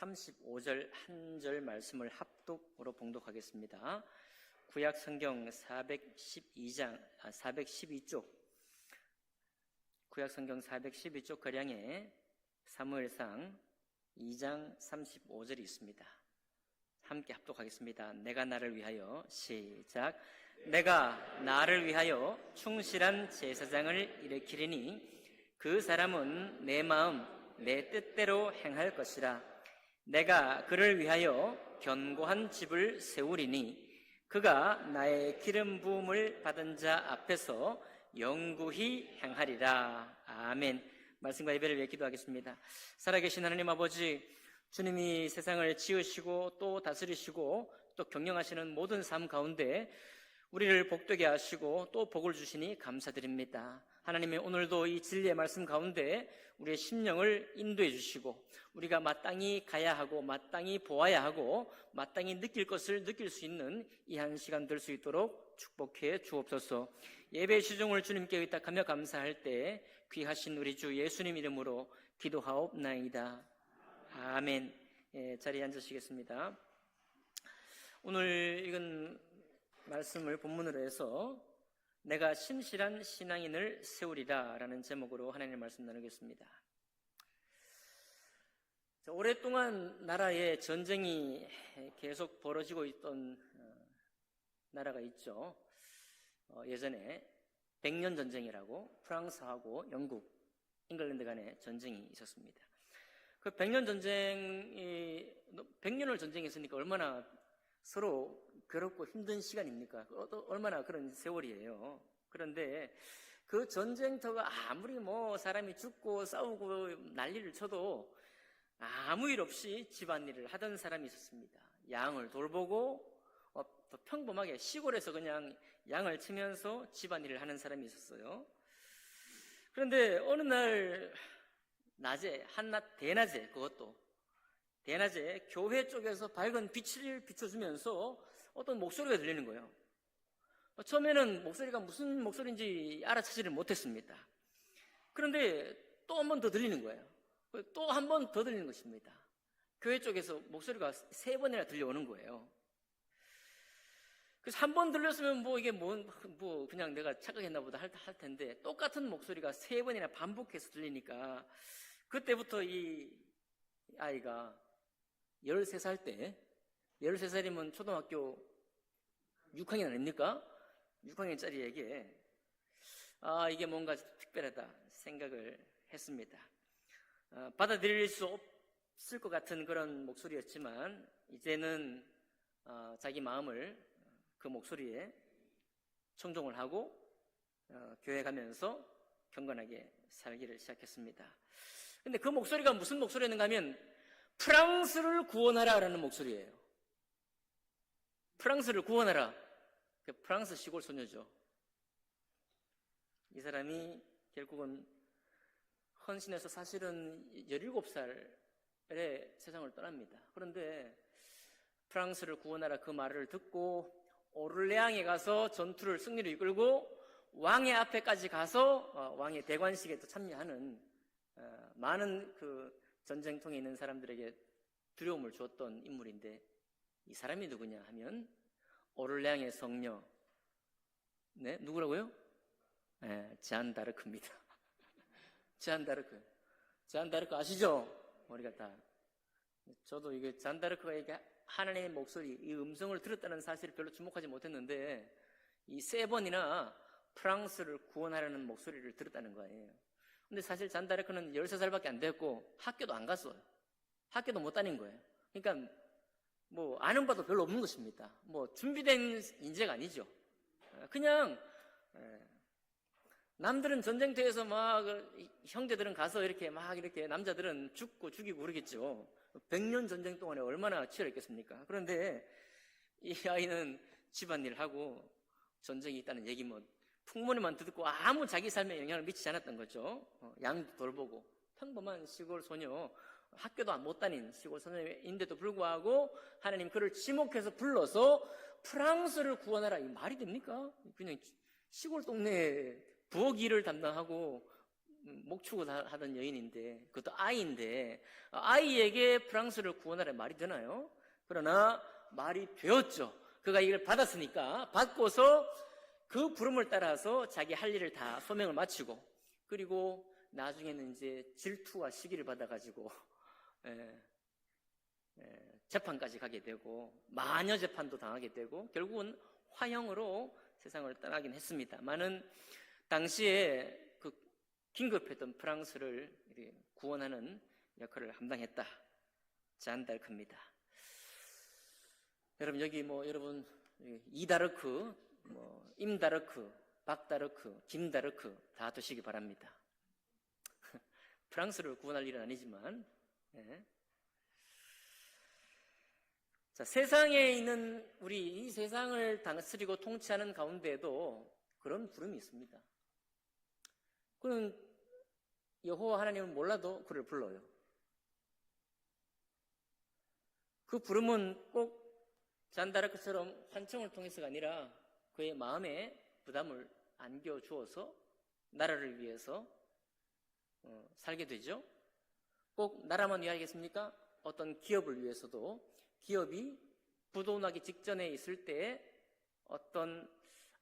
35절 한 절 말씀을 합독으로 봉독하겠습니다. 구약 성경 412쪽 구약 성경 412쪽 거량에 사무엘상 2장 35절이 있습니다. 함께 합독하겠습니다. 내가 나를 위하여 시작. 내가 나를 위하여 충실한 제사장을 일으키리니 그 사람은 내 마음 내 뜻대로 행할 것이라. 내가 그를 위하여 견고한 집을 세우리니 그가 나의 기름 부음을 받은 자 앞에서 영구히 행하리라. 아멘. 말씀과 예배를 위해 기도하겠습니다. 살아계신 하나님 아버지, 주님이 세상을 지으시고 또 다스리시고 또 경영하시는 모든 삶 가운데 우리를 복되게 하시고 또 복을 주시니 감사드립니다. 하나님의 오늘도 이 진리의 말씀 가운데 우리의 심령을 인도해 주시고 우리가 마땅히 가야 하고 마땅히 보아야 하고 마땅히 느낄 것을 느낄 수 있는 이 한 시간 될 수 있도록 축복해 주옵소서. 예배의 시종을 주님께 의탁하며 감사할 때 귀하신 우리 주 예수님 이름으로 기도하옵나이다. 아멘. 자리에 앉으시겠습니다. 오늘 읽은 말씀을 본문으로 해서 내가 신실한 신앙인을 세우리라 라는 제목으로 하나님의 말씀 나누겠습니다. 오랫동안 나라에 전쟁이 계속 벌어지고 있던 나라가 있죠. 예전에 백년 전쟁이라고 프랑스하고 영국, 잉글랜드 간의 전쟁이 있었습니다. 그 백년을 전쟁했으니까 얼마나 서로 괴롭고 힘든 시간입니까? 얼마나 그런 세월이에요. 그런데 그 전쟁터가 아무리 사람이 죽고 싸우고 난리를 쳐도 아무 일 없이 집안일을 하던 사람이 있었습니다. 양을 돌보고 또 평범하게 시골에서 그냥 양을 치면서 집안일을 하는 사람이 있었어요. 그런데 어느 날 낮에, 한낮 대낮에, 대낮에 교회 쪽에서 밝은 빛을 비춰주면서 어떤 목소리가 들리는 거예요. 처음에는 목소리가 무슨 목소리인지 알아차지를 못했습니다. 그런데 또 한 번 더 들리는 거예요. 또 한 번 더 들리는 것입니다. 교회 쪽에서 목소리가 3번이나 들려오는 거예요. 그래서 한 번 들렸으면 이게 그냥 내가 착각했나 보다 할 텐데 똑같은 목소리가 3번이나 반복해서 들리니까 그때부터 이 아이가 13살 때, 13살이면 초등학교 6학년 아닙니까? 6학년짜리에게 이게 뭔가 특별하다 생각을 했습니다. 받아들일 수 없을 것 같은 그런 목소리였지만 이제는 자기 마음을 그 목소리에 청종을 하고 교회 가면서 경건하게 살기를 시작했습니다. 근데 그 목소리가 무슨 목소리였는가 하면 프랑스를 구원하라라는 목소리예요. 프랑스를 구원하라. 프랑스 시골 소녀죠. 이 결국은 헌신해서 사실은 17살에 세상을 떠납니다. 그런데 프랑스를 구원하라 그 말을 듣고 오르레앙에 가서 전투를 승리로 이끌고 왕의 앞에까지 가서 왕의 대관식에 또 참여하는 많은 그 전쟁통에 있는 사람들에게 두려움을 주었던 인물인데 이 사람이 누구냐 하면 오르레앙의 성녀, 네, 누구라고요? 잔 다르크입니다. 잔 다르크 아시죠? 우리가 다. 저도 이게 잔 다르크가 이게 하나님의 목소리, 이 음성을 들었다는 사실을 별로 주목하지 못했는데 이 3번이나 프랑스를 구원하라는 목소리를 들었다는 거예요. 근데 사실 잔 다르크는 13살밖에 안 됐고 학교도 안 갔어요. 학교도 못 다닌 거예요. 그러니까 아는 바도 별로 없는 것입니다. 준비된 인재가 아니죠. 그냥 남들은 전쟁터에서 형제들은 가서 이렇게 남자들은 죽고 죽이고 그러겠죠. 100년 전쟁 동안에 얼마나 치열했겠습니까? 그런데 이 아이는 집안일을 하고 전쟁이 있다는 얘기 풍문에만 듣고 아무 자기 삶에 영향을 미치지 않았던 거죠. 양도 돌보고 평범한 시골 소녀, 학교도 못 다닌 시골 소녀인데도 불구하고 하나님 그를 지목해서 불러서 프랑스를 구원하라. 이 말이 됩니까? 그냥 시골 동네에 부엌 일을 담당하고 목축을 하던 여인인데, 그것도 아이인데, 아이에게 프랑스를 구원하라 말이 되나요? 그러나 말이 되었죠. 그가 이걸 받았으니까, 받고서 그 부름을 따라서 자기 할 일을 다 소명을 마치고, 그리고 나중에는 이제 질투와 시기를 받아가지고 재판까지 가게 되고, 마녀 재판도 당하게 되고, 결국은 화형으로 세상을 떠나긴 했습니다만은 당시에 그 긴급했던 프랑스를 구원하는 역할을 감당했다. 잔 다르크입니다. 여러분, 여기 여러분 이다르크, 임다르크, 박다르크, 김다르크 다 두시기 바랍니다. 프랑스를 구원할 일은 아니지만, 자, 세상에 있는 우리 이 세상을 다스리고 통치하는 가운데에도 그런 부름이 있습니다. 그는 여호와 하나님을 몰라도 그를 불러요. 그 부름은 꼭 잔다르크처럼 환청을 통해서가 아니라 그의 마음에 부담을 안겨주어서 나라를 위해서 살게 되죠. 꼭 나라만 위하겠습니까? 어떤 기업을 위해서도, 기업이 부도나기 직전에 있을 때 어떤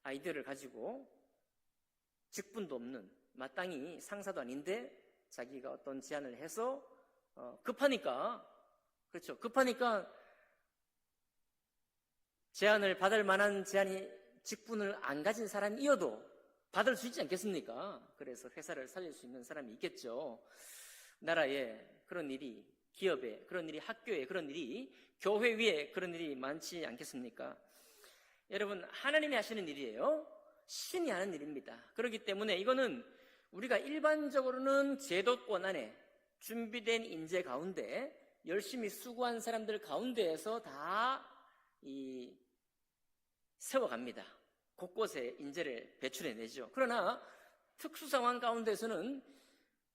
아이디어를 가지고 직분도 없는, 마땅히 상사도 아닌데 자기가 어떤 제안을 해서 급하니까, 그렇죠, 급하니까 제안을 받을 만한 직분을 안 가진 사람이어도 받을 수 있지 않겠습니까? 그래서 회사를 살릴 수 있는 사람이 있겠죠. 나라에 그런 일이, 기업에 그런 일이, 학교에 그런 일이, 교회 위에 그런 일이 많지 않겠습니까? 여러분, 하나님이 하시는 일이에요. 신이 하는 일입니다. 그렇기 때문에 이거는 우리가 일반적으로는 제도권 안에 준비된 인재 가운데 열심히 수고한 사람들 가운데에서 다 세워갑니다. 곳곳에 인재를 배출해내죠. 그러나 특수 상황 가운데서는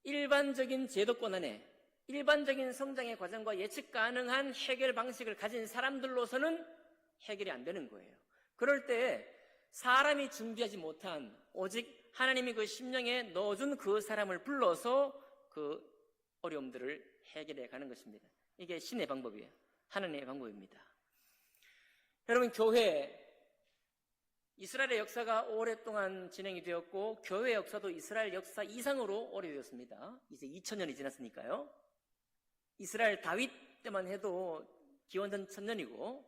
일반적인 제도권 안에 일반적인 성장의 과정과 예측 가능한 해결 방식을 가진 사람들로서는 해결이 안 되는 거예요. 그럴 때 사람이 준비하지 못한, 오직 하나님이 그 심령에 넣어준 그 사람을 불러서 그 어려움들을 해결해 가는 것입니다. 이게 신의 방법이에요. 하나님의 방법입니다. 여러분, 교회, 이스라엘의 역사가 오랫동안 진행이 되었고, 교회 역사도 이스라엘 역사 이상으로 오래되었습니다. 이제 2000년이 지났으니까요. 이스라엘 다윗 때만 해도 기원전 1000년이고,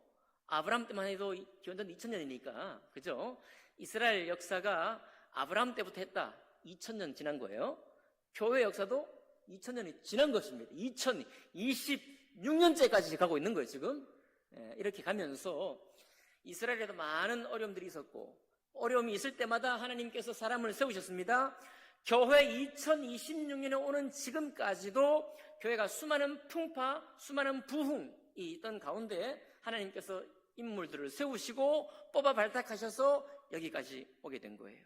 아브라함 때만 해도 기원전 2000년이니까, 그죠? 이스라엘 역사가 아브라함 때부터 했다. 2000년 지난 거예요. 교회 역사도 2000년이 지난 것입니다. 2026년째까지 가고 있는 거예요, 지금. 이렇게 가면서 이스라엘에도 많은 어려움들이 있었고, 어려움이 있을 때마다 하나님께서 사람을 세우셨습니다. 교회 2026년에 오는 지금까지도 교회가 수많은 풍파, 수많은 부흥이 있던 가운데 하나님께서 인물들을 세우시고 뽑아 발탁하셔서 여기까지 오게 된 거예요.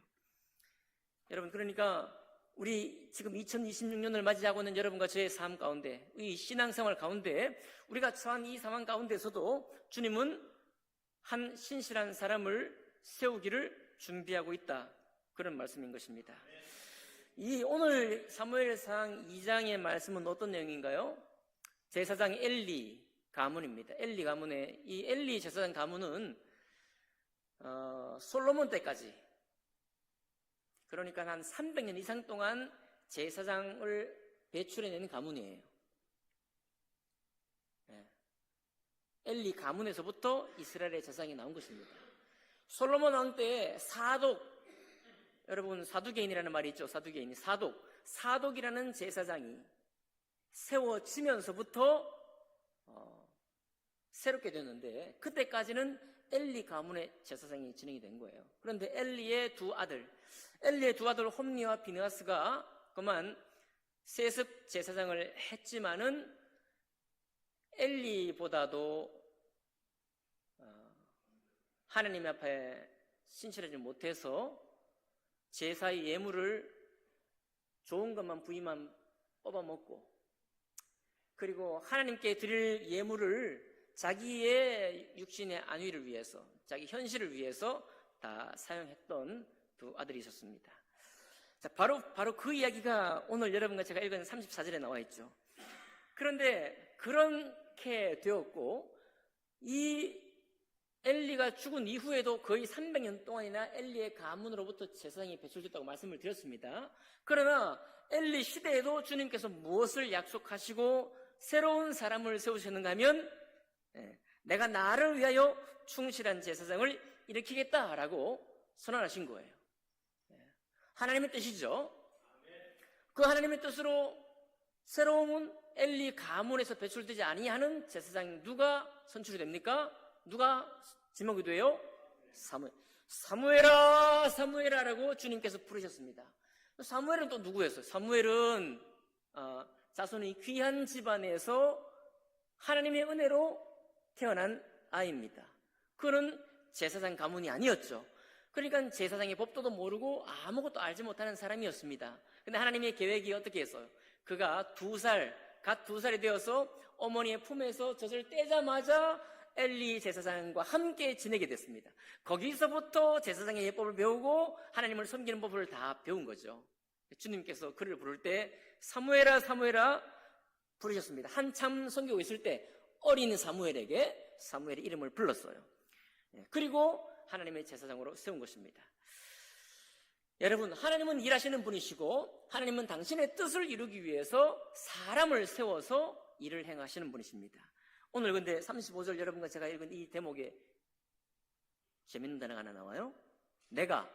여러분, 그러니까 우리 지금 2026년을 맞이하고 있는 여러분과 저의 삶 가운데, 이 신앙생활 가운데 우리가 처한 이 상황 가운데서도 주님은 한 신실한 사람을 세우기를 준비하고 있다, 그런 말씀인 것입니다. 이 오늘 사무엘상 2장의 말씀은 어떤 내용인가요? 제사장 엘리 가문입니다. 엘리 가문의, 이 엘리 제사장 가문은 솔로몬 때까지, 그러니까 한 300년 이상 동안 제사장을 배출해낸 가문이에요. 엘리 가문에서부터 이스라엘의 제사장이 나온 것입니다. 솔로몬 왕 때 사독, 여러분 사두개인이라는 말이 있죠. 사두개인, 사독이라는 제사장이 세워지면서부터 새롭게 됐는데, 그때까지는 엘리 가문의 제사장이 진행이 된 거예요. 그런데 엘리의 두 아들 홈니와 비느하스가 그만 세습 제사장을 했지만은 엘리보다도 하나님 앞에 신실하지 못해서 제사의 예물을 좋은 것만 부위만 뽑아먹고, 그리고 하나님께 드릴 예물을 자기의 육신의 안위를 위해서, 자기 현실을 위해서 다 사용했던 두 아들이 있었습니다. 자, 자, 바로 그 이야기가 오늘 여러분과 제가 읽은 34절에 나와 있죠. 그런데 그렇게 되었고, 이 엘리가 죽은 이후에도 거의 300년 동안이나 엘리의 가문으로부터 제사장이 배출됐다고 말씀을 드렸습니다. 그러나 엘리 시대에도 주님께서 무엇을 약속하시고 새로운 사람을 세우셨는가 하면, 내가 나를 위하여 충실한 제사장을 일으키겠다라고 선언하신 거예요. 하나님의 뜻이죠. 그 하나님의 뜻으로 새로운 엘리 가문에서 배출되지 아니하는 제사장 누가 선출이 됩니까? 누가 지목이 돼요? 사무엘아, 사무엘아라고 주님께서 부르셨습니다. 사무엘은 또 누구였어요? 사무엘은 자손이 귀한 집안에서 하나님의 은혜로 태어난 아이입니다. 그는 제사장 가문이 아니었죠. 그러니까 제사장의 법도도 모르고 아무것도 알지 못하는 사람이었습니다. 근데 하나님의 계획이 어떻게 했어요? 그가 갓 2살이 되어서 어머니의 품에서 젖을 떼자마자 엘리 제사장과 함께 지내게 됐습니다. 거기서부터 제사장의 예법을 배우고 하나님을 섬기는 법을 다 배운 거죠. 주님께서 그를 부를 때 사무엘아, 사무엘아 부르셨습니다. 한참 섬기고 있을 때 어린 사무엘에게 사무엘의 이름을 불렀어요. 그리고 하나님의 제사장으로 세운 것입니다. 여러분, 하나님은 일하시는 분이시고 하나님은 당신의 뜻을 이루기 위해서 사람을 세워서 일을 행하시는 분이십니다. 오늘 근데 35절 여러분과 제가 읽은 이 대목에 재밌는 단어가 하나 나와요. 내가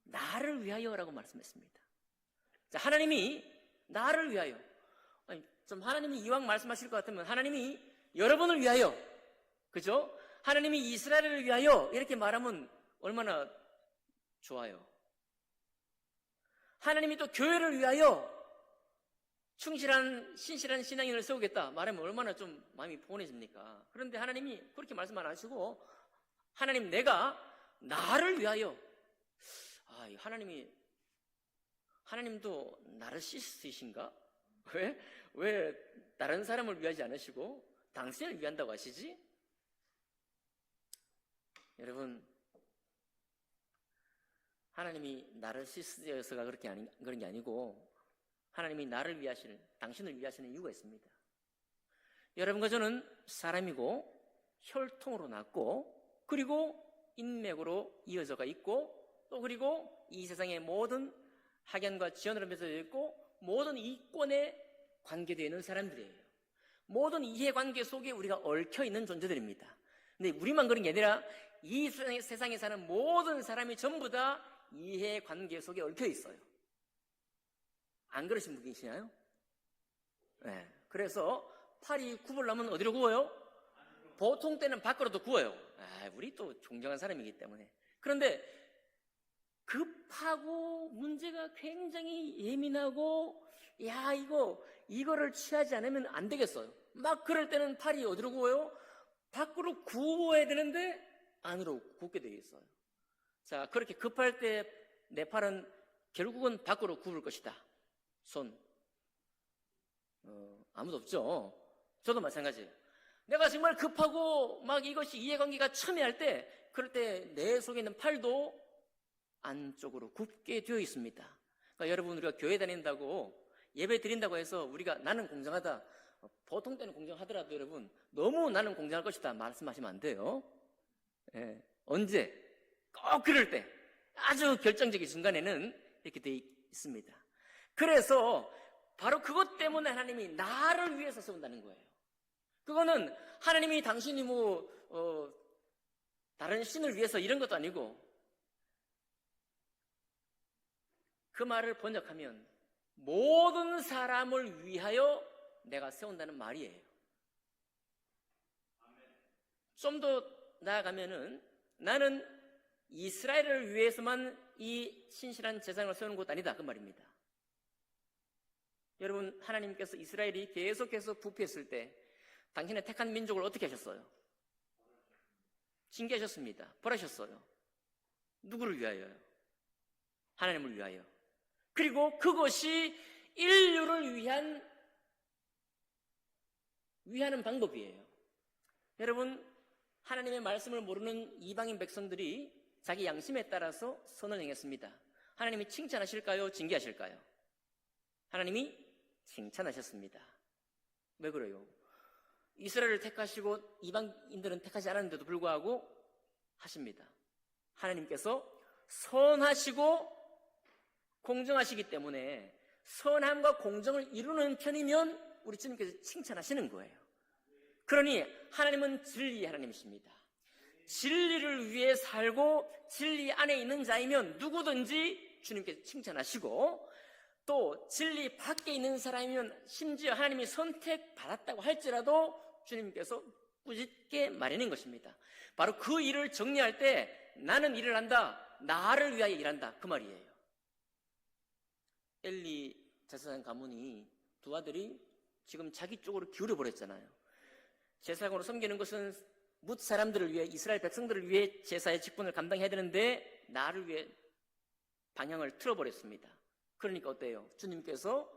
나를 위하여라고 말씀했습니다. 자, 하나님이 나를 위하여. 아니, 좀 하나님이 이왕 말씀하실 것 같으면 하나님이 여러분을 위하여, 그죠? 하나님이 이스라엘을 위하여 이렇게 말하면 얼마나 좋아요. 하나님이 또 교회를 위하여 충실한 신실한 신앙인을 세우겠다 말하면 얼마나 좀 마음이 포근해집니까? 그런데 하나님이 그렇게 말씀 안 하시고 하나님 내가 나를 위하여. 하나님도 나르시스트이신가? 왜 다른 사람을 위하지 않으시고 당신을 위한다고 하시지? 여러분, 하나님이 나르시스트여서가 그런 게 아니고 하나님이 나를 위하시는, 당신을 위하시는 이유가 있습니다. 여러분과 저는 사람이고 혈통으로 났고 그리고 인맥으로 이어져가 있고 또 그리고 이 세상의 모든 학연과 지연으로 맺어져 있고 모든 이권에 관계되어 있는 사람들이에요. 모든 이해관계 속에 우리가 얽혀 있는 존재들입니다. 근데 우리만 그런 게 아니라 이 세상에 사는 모든 사람이 전부 다 이해관계 속에 얽혀 있어요. 안 그러신 분 계시나요? 네. 그래서 팔이 굽으려면 어디로 구워요? 보통 때는 밖으로도 구워요. 우리 또 존경한 사람이기 때문에. 그런데 급하고 문제가 굉장히 예민하고 이거를 취하지 않으면 안 되겠어요. 막 그럴 때는 팔이 어디로 구워요? 밖으로 구워야 되는데 안으로 굽게 되어 있어요. 자, 그렇게 급할 때 내 팔은 결국은 밖으로 굽을 것이다. 손. 아무도 없죠. 저도 마찬가지예요. 내가 정말 급하고 막 이것이 이해관계가 첨예할 때, 그럴 때 내 속에 있는 팔도 안쪽으로 굽게 되어 있습니다. 그러니까 여러분, 우리가 교회 다닌다고 예배 드린다고 해서 우리가 나는 공정하다, 보통 때는 공정하더라도 여러분 너무 나는 공정할 것이다 말씀하시면 안 돼요. 언제? 꼭 그럴 때, 아주 결정적인 순간에는 이렇게 되어 있습니다. 그래서 바로 그것 때문에 하나님이 나를 위해서 세운다는 거예요. 그거는 하나님이 당신이 다른 신을 위해서 이런 것도 아니고, 그 말을 번역하면 모든 사람을 위하여 내가 세운다는 말이에요. 좀 더 나아가면은 나는 이스라엘을 위해서만 이 신실한 제사장을 세우는 것도 아니다, 그 말입니다. 여러분, 하나님께서 이스라엘이 계속해서 부패했을 때 당신의 택한 민족을 어떻게 하셨어요? 징계하셨습니다. 벌하셨어요. 누구를 위하여요? 하나님을 위하여. 그리고 그것이 인류를 위하는 방법이에요. 여러분, 하나님의 말씀을 모르는 이방인 백성들이 자기 양심에 따라서 선을 행했습니다. 하나님이 칭찬하실까요? 징계하실까요? 하나님이 칭찬하셨습니다. 왜 그래요? 이스라엘을 택하시고 이방인들은 택하지 않았는데도 불구하고 하십니다. 하나님께서 선하시고 공정하시기 때문에 선함과 공정을 이루는 편이면 우리 주님께서 칭찬하시는 거예요. 그러니 하나님은 진리의 하나님이십니다. 진리를 위해 살고 진리 안에 있는 자이면 누구든지 주님께서 칭찬하시고, 또 진리 밖에 있는 사람이면 심지어 하나님이 선택받았다고 할지라도 주님께서 꾸짖게 마련인 것입니다. 바로 그 일을 정리할 때 나는 일을 한다, 나를 위하여 일한다, 그 말이에요. 엘리 제사장 가문이 두 아들이 지금 자기 쪽으로 기울여 버렸잖아요. 제사장으로 섬기는 것은 뭇 사람들을 위해, 이스라엘 백성들을 위해 제사의 직분을 감당해야 되는데 나를 위해 방향을 틀어버렸습니다. 그러니까 어때요? 주님께서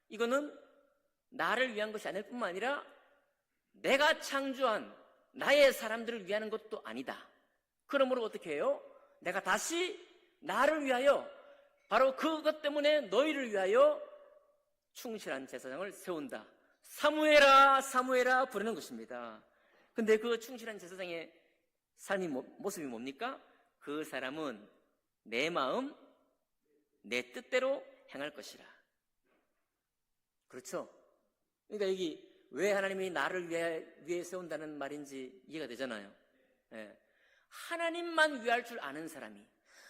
이거는 나를 위한 것이 아닐 뿐만 아니라 내가 창조한 나의 사람들을 위하는 것도 아니다. 그러므로 어떻게 해요? 내가 다시 나를 위하여, 바로 그것 때문에 너희를 위하여 충실한 제사장을 세운다. 사무엘아 사무엘아 부르는 것입니다. 근데 그 충실한 제사장의 삶이 모습이 뭡니까? 그 사람은 내 마음 내 뜻대로 행할 것이라. 그렇죠? 그러니까 여기 왜 하나님이 나를 위해 세운다는 말인지 이해가 되잖아요. 예. 하나님만 위할 줄 아는 사람이,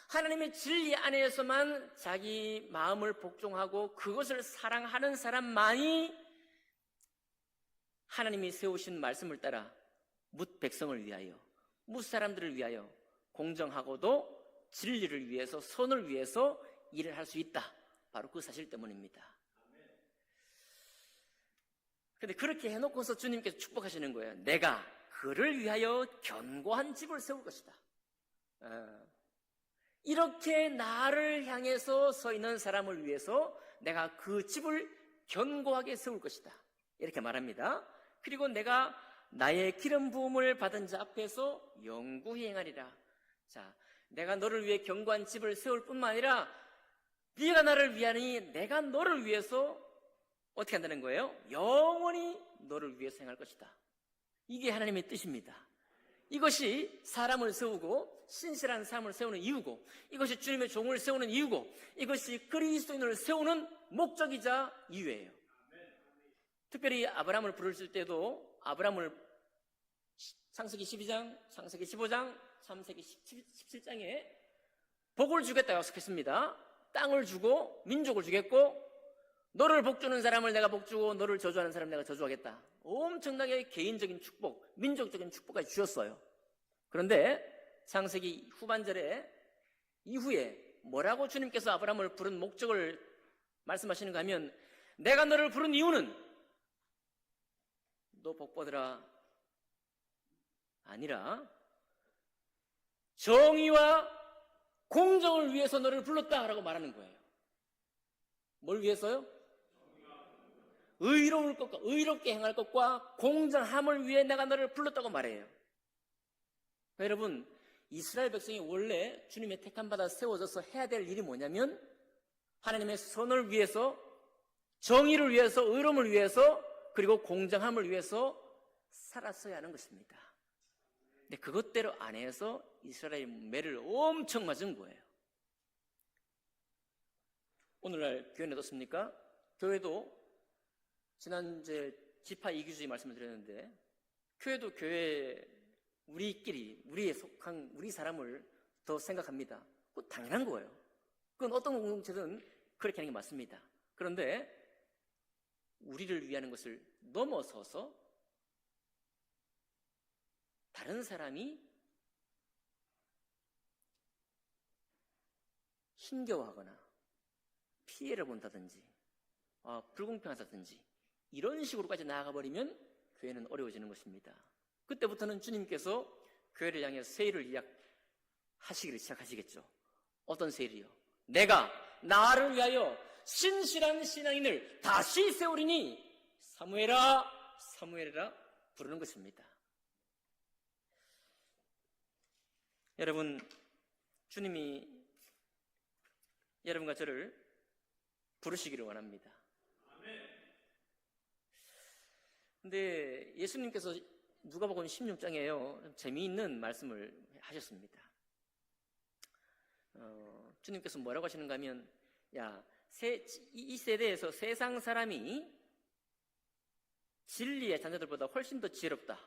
하나님의 진리 안에서만 자기 마음을 복종하고 그것을 사랑하는 사람만이 하나님이 세우신 말씀을 따라 뭇 백성을 위하여, 뭇 사람들을 위하여 공정하고도 진리를 위해서, 선을 위해서 일을 할 수 있다. 바로 그 사실 때문입니다. 근데 그렇게 해놓고서 주님께서 축복하시는 거예요. 내가 그를 위하여 견고한 집을 세울 것이다. 이렇게 나를 향해서 서 있는 사람을 위해서 내가 그 집을 견고하게 세울 것이다. 이렇게 말합니다. 그리고 내가 나의 기름 부음을 받은 자 앞에서 영구히 행하리라. 자, 내가 너를 위해 견고한 집을 세울 뿐만 아니라 네가 나를 위하니 내가 너를 위해서 어떻게 한다는 거예요? 영원히 너를 위해서 행할 것이다. 이게 하나님의 뜻입니다. 이것이 사람을 세우고 신실한 삶을 세우는 이유고, 이것이 주님의 종을 세우는 이유고, 이것이 그리스도인을 세우는 목적이자 이유예요. 특별히 아브라함을 부르실 때도 아브라함을 창세기 12장, 창세기 15장, 창세기 17장에 복을 주겠다고 약속했습니다. 땅을 주고 민족을 주겠고, 너를 복주는 사람을 내가 복주고 너를 저주하는 사람 내가 저주하겠다. 엄청나게 개인적인 축복, 민족적인 축복까지 주셨어요. 그런데 창세기 후반절에 이후에 뭐라고 주님께서 아브라함을 부른 목적을 말씀하시는가 하면, 내가 너를 부른 이유는 너 복받으라 아니라 정의와 공정을 위해서 너를 불렀다라고 말하는 거예요. 뭘 위해서요? 의로울 것과, 의롭게 행할 것과 공정함을 위해 내가 너를 불렀다고 말해요. 그러니까 여러분, 이스라엘 백성이 원래 주님의 택함 받아 세워져서 해야 될 일이 뭐냐면 하나님의 선을 위해서, 정의를 위해서, 의로움을 위해서, 그리고 공정함을 위해서 살았어야 하는 것입니다. 근데 그것대로 안 해서 이스라엘이 매를 엄청 맞은 거예요. 오늘날 교회는 어떻습니까? 교회도 지난 지파 이기주의 말씀을 드렸는데, 교회도 교회 우리끼리, 우리에 속한 우리 사람을 더 생각합니다. 그거 당연한 거예요. 그건 어떤 공동체든 그렇게 하는 게 맞습니다. 그런데 우리를 위하는 것을 넘어서서 다른 사람이 힘겨워하거나 피해를 본다든지 불공평하다든지 이런 식으로까지 나아가버리면 교회는 어려워지는 것입니다. 그때부터는 주님께서 교회를 향해 세일을 하시기를 시작하시겠죠. 어떤 세일이요? 내가 나를 위하여 신실한 신앙인을 다시 세우리니 사무엘아 사무엘이라 부르는 것입니다. 여러분, 주님이 여러분과 저를 부르시기를 원합니다. 근데 예수님께서 누가복음 16장에요 재미있는 말씀을 하셨습니다. 주님께서 뭐라고 하시는가 하면, 이 세대에서 세상 사람이 진리의 자녀들보다 훨씬 더 지혜롭다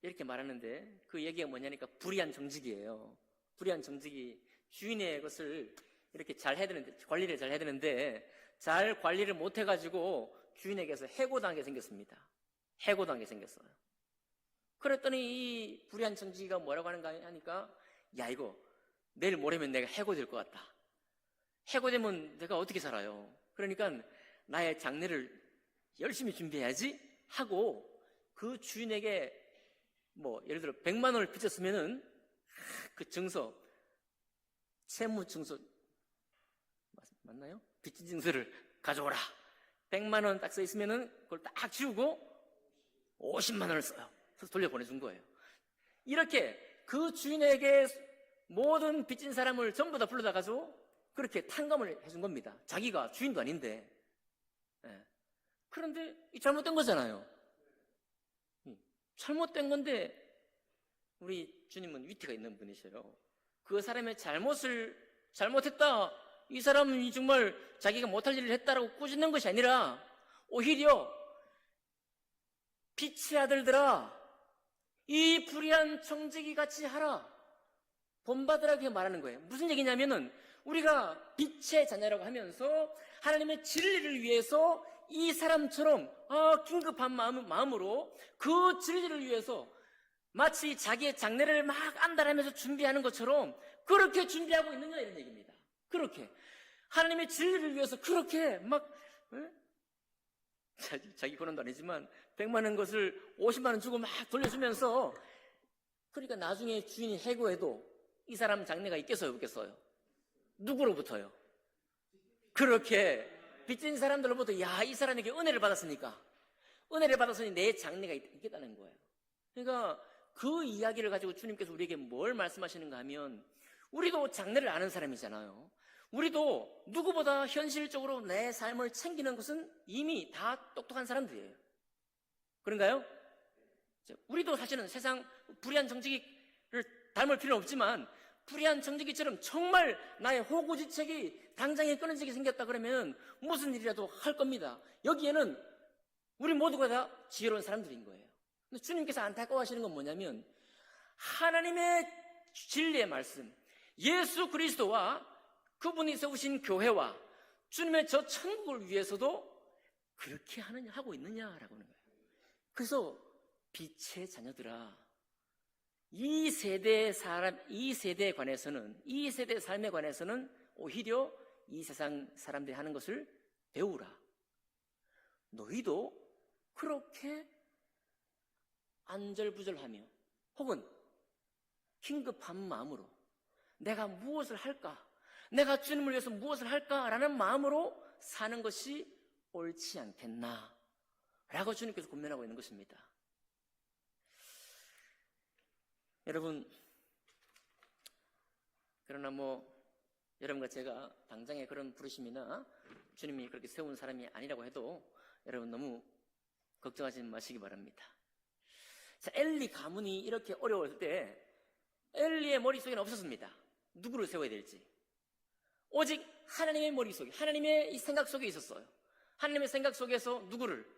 이렇게 말하는데, 그 얘기가 뭐냐니까 불의한 정직이에요. 불의한 정직이 주인의 것을 이렇게 잘 해야 되는데, 관리를 잘 해야 되는데 잘 관리를 못 해가지고 주인에게서 해고당하게 생겼습니다. 해고당하게 생겼어요. 그랬더니 이 불의한 정직이가 뭐라고 하는가 하니까, 이거 내일 모레면 내가 해고될 것 같다. 해고되면 내가 어떻게 살아요? 그러니까 나의 장례를 열심히 준비해야지 하고, 그 주인에게 예를 들어 100만 원을 빚었으면은 그 증서, 채무 증서 맞나요? 빚진 증서를 가져오라. 100만 원 딱 써 있으면은 그걸 딱 지우고 50만 원을 써요. 그래서 돌려보내준 거예요. 이렇게 그 주인에게 모든 빚진 사람을 전부 다 불러다 가지고 그렇게 탕감을 해준 겁니다. 자기가 주인도 아닌데. 그런데 이 잘못된 거잖아요. 잘못된 건데 우리 주님은 위트가 있는 분이셔요. 그 사람의 잘못했다, 이 사람이 정말 자기가 못할 일을 했다라고 꾸짖는 것이 아니라, 오히려 빛의 아들들아, 이 불의한 정직이 같이 하라, 본받으라고 말하는 거예요. 무슨 얘기냐면은, 우리가 빛의 자녀라고 하면서 하나님의 진리를 위해서 이 사람처럼 긴급한 마음으로 그 진리를 위해서 마치 자기의 장례를 막 안달하면서 준비하는 것처럼 그렇게 준비하고 있느냐, 이런 얘기입니다. 그렇게 하나님의 진리를 위해서 그렇게 막 자기 권한도 아니지만 100만 원 것을 50만 원 주고 막 돌려주면서, 그러니까 나중에 주인이 해고해도 이 사람 장례가 있겠어요, 없겠어요? 누구로부터요? 그렇게 빚진 사람들로부터, 이 사람에게 은혜를 받았으니까, 은혜를 받았으니 내 장례가 있겠다는 거예요. 그러니까 그 이야기를 가지고 주님께서 우리에게 뭘 말씀하시는가 하면, 우리도 장례를 아는 사람이잖아요. 우리도 누구보다 현실적으로 내 삶을 챙기는 것은 이미 다 똑똑한 사람들이에요. 그런가요? 우리도 사실은 세상 불의한 정직이를 닮을 필요는 없지만, 불의한 정직이처럼 정말 나의 호구지책이 당장에 끊어지게 생겼다 그러면 무슨 일이라도 할 겁니다. 여기에는 우리 모두가 다 지혜로운 사람들인 거예요. 근데 주님께서 안타까워하시는 건 뭐냐면, 하나님의 진리의 말씀, 예수 그리스도와 그분이 세우신 교회와 주님의 저 천국을 위해서도 그렇게 하고 있느냐라고 하는 거예요. 그래서 빛의 자녀들아, 이 세대의 관해서는, 이 세대의 삶에 관해서는 오히려 이 세상 사람들이 하는 것을 배우라. 너희도 그렇게 안절부절하며 혹은 긴급한 마음으로 내가 무엇을 할까, 내가 주님을 위해서 무엇을 할까라는 마음으로 사는 것이 옳지 않겠나 라고 주님께서 권면하고 있는 것입니다. 여러분, 그러나 여러분과 제가 당장에 그런 부르심이나 주님이 그렇게 세운 사람이 아니라고 해도 여러분 너무 걱정하지 마시기 바랍니다. 자, 엘리 가문이 이렇게 어려울 때 엘리의 머릿속에는 없었습니다. 누구를 세워야 될지. 오직 하나님의 머릿속에, 하나님의 이 생각 속에 있었어요. 하나님의 생각 속에서 누구를?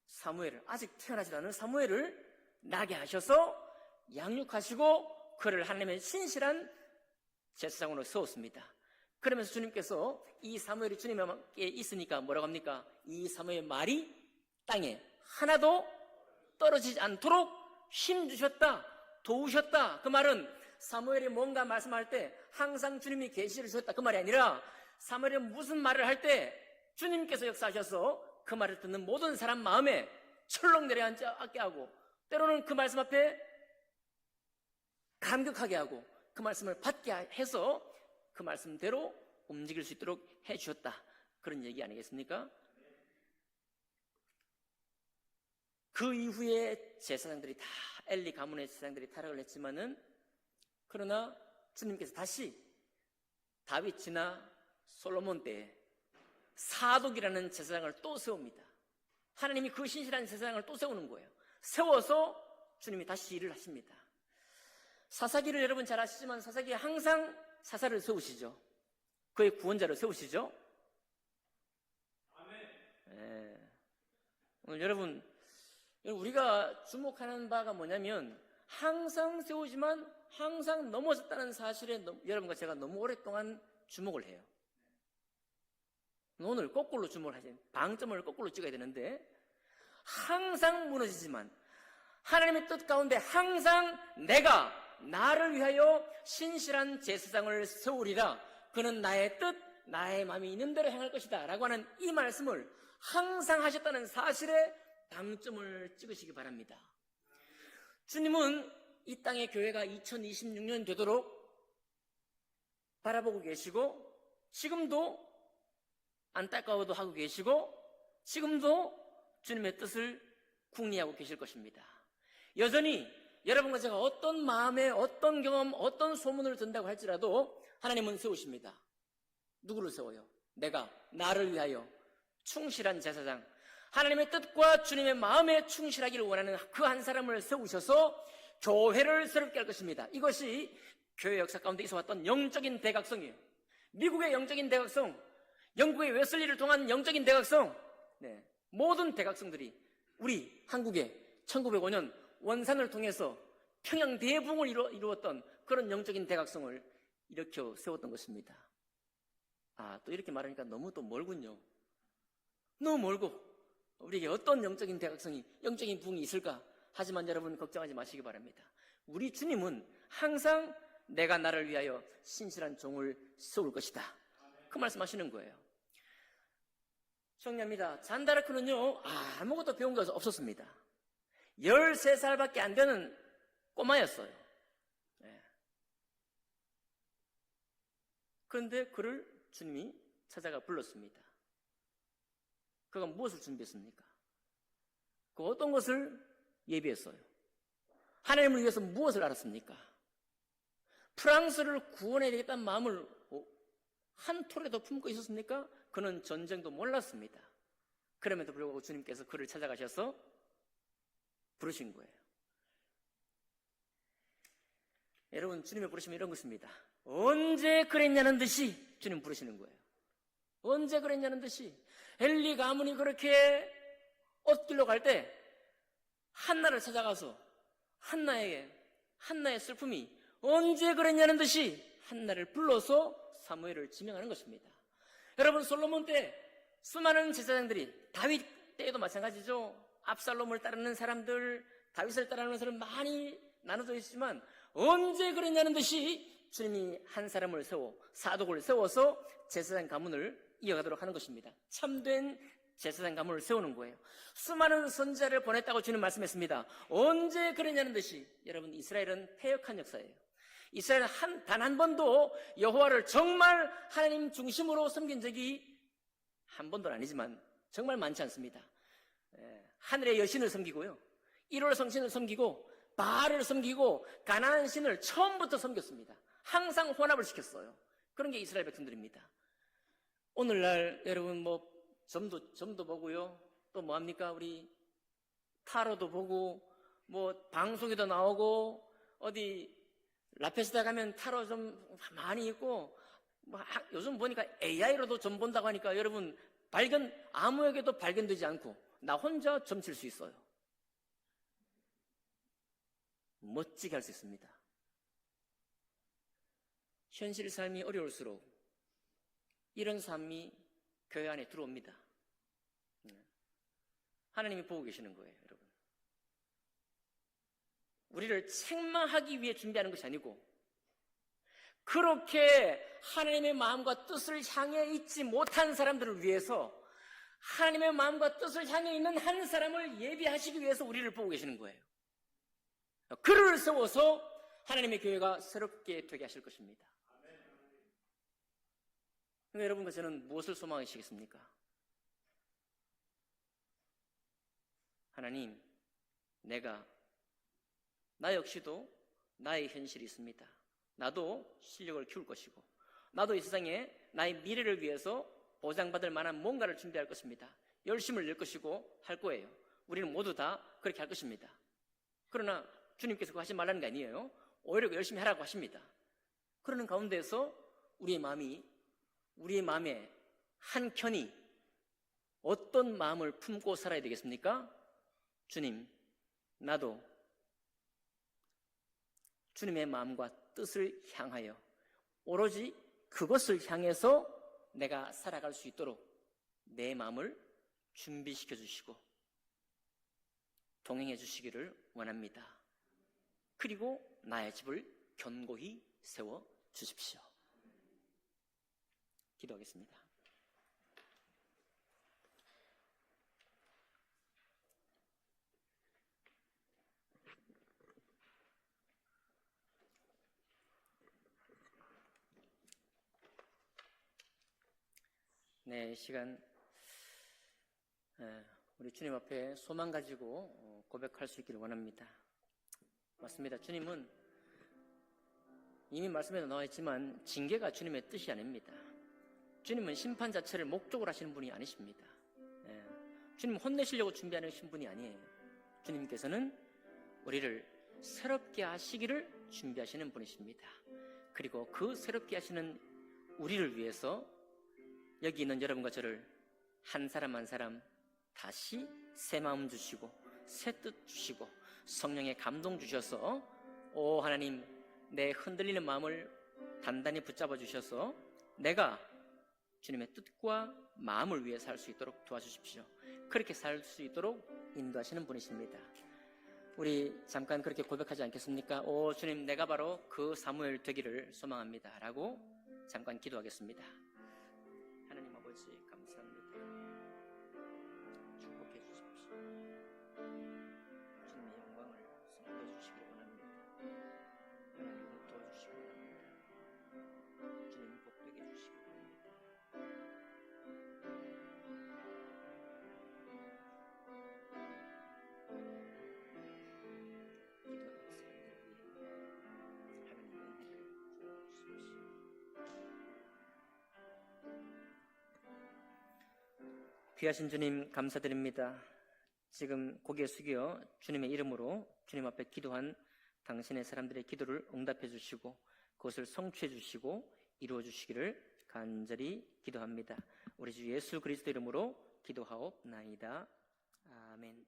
사무엘을, 아직 태어나지 않은 사무엘을 나게 하셔서 양육하시고 그를 하나님의 신실한 제사장으로 세웠습니다. 그러면서 주님께서 이 사무엘이 주님께 있으니까 뭐라고 합니까? 이 사무엘의 말이 땅에 하나도 떨어지지 않도록 힘주셨다, 도우셨다. 그 말은 사무엘이 뭔가 말씀할 때 항상 주님이 계시를 주셨다, 그 말이 아니라 사무엘이 무슨 말을 할 때 주님께서 역사하셔서 그 말을 듣는 모든 사람 마음에 철렁 내려앉게 하고, 때로는 그 말씀 앞에 감격하게 하고 그 말씀을 받게 해서 그 말씀대로 움직일 수 있도록 해주셨다, 그런 얘기 아니겠습니까? 그 이후에 제사장들이 다, 엘리 가문의 제사장들이 타락을 했지만은, 그러나 주님께서 다시 다윗이나 솔로몬 때 사독이라는 제사장을 또 세웁니다. 하나님이 그 신실한 제사장을 또 세우는 거예요. 세워서 주님이 다시 일을 하십니다. 사사기를 여러분 잘 아시지만 사사기에 항상 사사를 세우시죠. 그의 구원자를 세우시죠. 오늘 여러분 우리가 주목하는 바가 뭐냐면 항상 세우지만 항상 넘어졌다는 사실에 여러분과 제가 너무 오랫동안 주목을 해요. 오늘 거꾸로 주목을 하지, 방점을 거꾸로 찍어야 되는데 항상 무너지지만 하나님의 뜻 가운데 항상 내가 나를 위하여 신실한 제사장을 세우리라. 그는 나의 뜻, 나의 마음이 있는 대로 행할 것이다 라고 하는 이 말씀을 항상 하셨다는 사실에 방점을 찍으시기 바랍니다. 주님은 이 땅의 교회가 2026년 되도록 바라보고 계시고 지금도 안타까워도 하고 계시고 지금도 주님의 뜻을 궁리하고 계실 것입니다. 여전히 여러분과 제가 어떤 마음에 어떤 경험 어떤 소문을 듣는다고 할지라도 하나님은 세우십니다. 누구를 세워요? 내가 나를 위하여 충실한 제사장, 하나님의 뜻과 주님의 마음에 충실하기를 원하는 그 한 사람을 세우셔서 교회를 새롭게 할 것입니다. 이것이 교회 역사 가운데 있어왔던 영적인 대각성이에요. 미국의 영적인 대각성, 영국의 웨슬리를 통한 영적인 대각성, 모든 대각성들이 우리 한국의 1905년 원산을 통해서 평양 대붕을 이루었던 그런 영적인 대각성을 일으켜 세웠던 것입니다. 또 이렇게 말하니까 너무 또 멀군요. 너무 멀고 우리에게 어떤 영적인 대각성이, 영적인 부흥이 있을까? 하지만 여러분 걱정하지 마시기 바랍니다. 우리 주님은 항상 내가 나를 위하여 신실한 종을 세울 것이다. 그 말씀하시는 거예요. 정리합니다. 잔다르크는요 아무것도 배운 게 없었습니다. 13살밖에 안 되는 꼬마였어요. 그런데 그를 주님이 찾아가 불렀습니다. 그가 무엇을 준비했습니까? 그 어떤 것을 예비했어요? 하나님을 위해서 무엇을 알았습니까? 프랑스를 구원해야 되겠다는 마음을 한 톨에도 품고 있었습니까? 그는 전쟁도 몰랐습니다. 그럼에도 불구하고 주님께서 그를 찾아가셔서 부르신 거예요. 여러분 주님의 부르심은 이런 것입니다. 언제 그랬냐는 듯이 주님 부르시는 거예요. 언제 그랬냐는 듯이 엘리 가문이 그렇게 엇길로 갈 때 한나를 찾아가서 한나의 슬픔이 언제 그랬냐는 듯이 한나를 불러서 사무엘을 지명하는 것입니다. 여러분 솔로몬 때 수많은 제사장들이, 다윗 때에도 마찬가지죠. 압살롬을 따르는 사람들, 다윗을 따르는 사람 많이 나눠져 있지만 언제 그랬냐는 듯이 주님이 한 사람을 세워, 사독을 세워서 제사장 가문을 이어가도록 하는 것입니다. 참된 제사장 가문을 세우는 거예요. 수많은 선지자를 보냈다고 주님 말씀했습니다. 언제 그랬냐는 듯이 여러분 이스라엘은 패역한 역사예요. 이스라엘은 단 한 번도 여호와를 정말 하나님 중심으로 섬긴 적이 한 번도 아니지만 정말 많지 않습니다. 하늘의 여신을 섬기고요, 1월 성신을 섬기고 바알을 섬기고 가나안 신을 처음부터 섬겼습니다. 항상 혼합을 시켰어요. 그런 게 이스라엘 백성들입니다. 오늘날 여러분 점도 보고요, 또 뭐합니까? 우리 타로도 보고 방송에도 나오고 어디 라페스타 가면 타로 좀 많이 있고 요즘 보니까 AI로도 점 본다고 하니까 여러분 아무에게도 발견되지 않고 나 혼자 점 칠 수 있어요. 멋지게 할 수 있습니다. 현실 삶이 어려울수록 이런 삶이 교회 안에 들어옵니다. 하나님이 보고 계시는 거예요, 여러분. 우리를 책망하기 위해 준비하는 것이 아니고 그렇게 하나님의 마음과 뜻을 향해 있지 못한 사람들을 위해서 하나님의 마음과 뜻을 향해 있는 한 사람을 예비하시기 위해서 우리를 보고 계시는 거예요. 그를 세워서 하나님의 교회가 새롭게 되게 하실 것입니다. 그러니까 여러분과 저는 무엇을 소망하시겠습니까? 하나님, 나 역시도 나의 현실이 있습니다. 나도 실력을 키울 것이고 나도 이 세상에 나의 미래를 위해서 보장받을 만한 뭔가를 준비할 것입니다. 열심을 낼 것이고 할 거예요. 우리는 모두 다 그렇게 할 것입니다. 그러나 주님께서 그거 하지 말라는 게 아니에요. 오히려 열심히 하라고 하십니다. 그러는 가운데서 우리의 마음에 한켠이 어떤 마음을 품고 살아야 되겠습니까? 주님, 나도 주님의 마음과 뜻을 향하여 오로지 그것을 향해서 내가 살아갈 수 있도록 내 마음을 준비시켜 주시고 동행해 주시기를 원합니다. 그리고 나의 집을 견고히 세워 주십시오. 기도하겠습니다. 네, 이 시간 우리 주님 앞에 소망 가지고 고백할 수 있기를 원합니다. 맞습니다. 주님은 이미 말씀에도 나와 있지만 징계가 주님의 뜻이 아닙니다. 주님은 심판 자체를 목적으로 하시는 분이 아니십니다. 주님은 혼내시려고 준비하는 분이 아니에요. 주님께서는 우리를 새롭게 하시기를 준비하시는 분이십니다. 그리고 그 새롭게 하시는 우리를 위해서 여기 있는 여러분과 저를 한 사람 한 사람 다시 새 마음 주시고 새 뜻 주시고 성령의 감동 주셔서 오 하나님, 내 흔들리는 마음을 단단히 붙잡아 주셔서 내가 주님의 뜻과 마음을 위해 살 수 있도록 도와주십시오. 그렇게 살 수 있도록 인도하시는 분이십니다. 우리 잠깐 그렇게 고백하지 않겠습니까? 오 주님, 내가 바로 그 사무엘 되기를 소망합니다 라고 잠깐 기도하겠습니다. 하나님 아버지 감사합니다. 축복해 주십시오. 주님의 영광을 선포해 주시길 원합니다. 하나님 도와주시기 원합니다. 주님 복되게 해주시기 원합니다. 귀하신 주님 감사드립니다. 지금 고개 숙여 주님의 이름으로 주님 앞에 기도한 당신의 사람들의 기도를 응답해 주시고 그것을 성취해 주시고 이루어 주시기를 간절히 기도합니다. 우리 주 예수 그리스도 이름으로 기도하옵나이다. 아멘.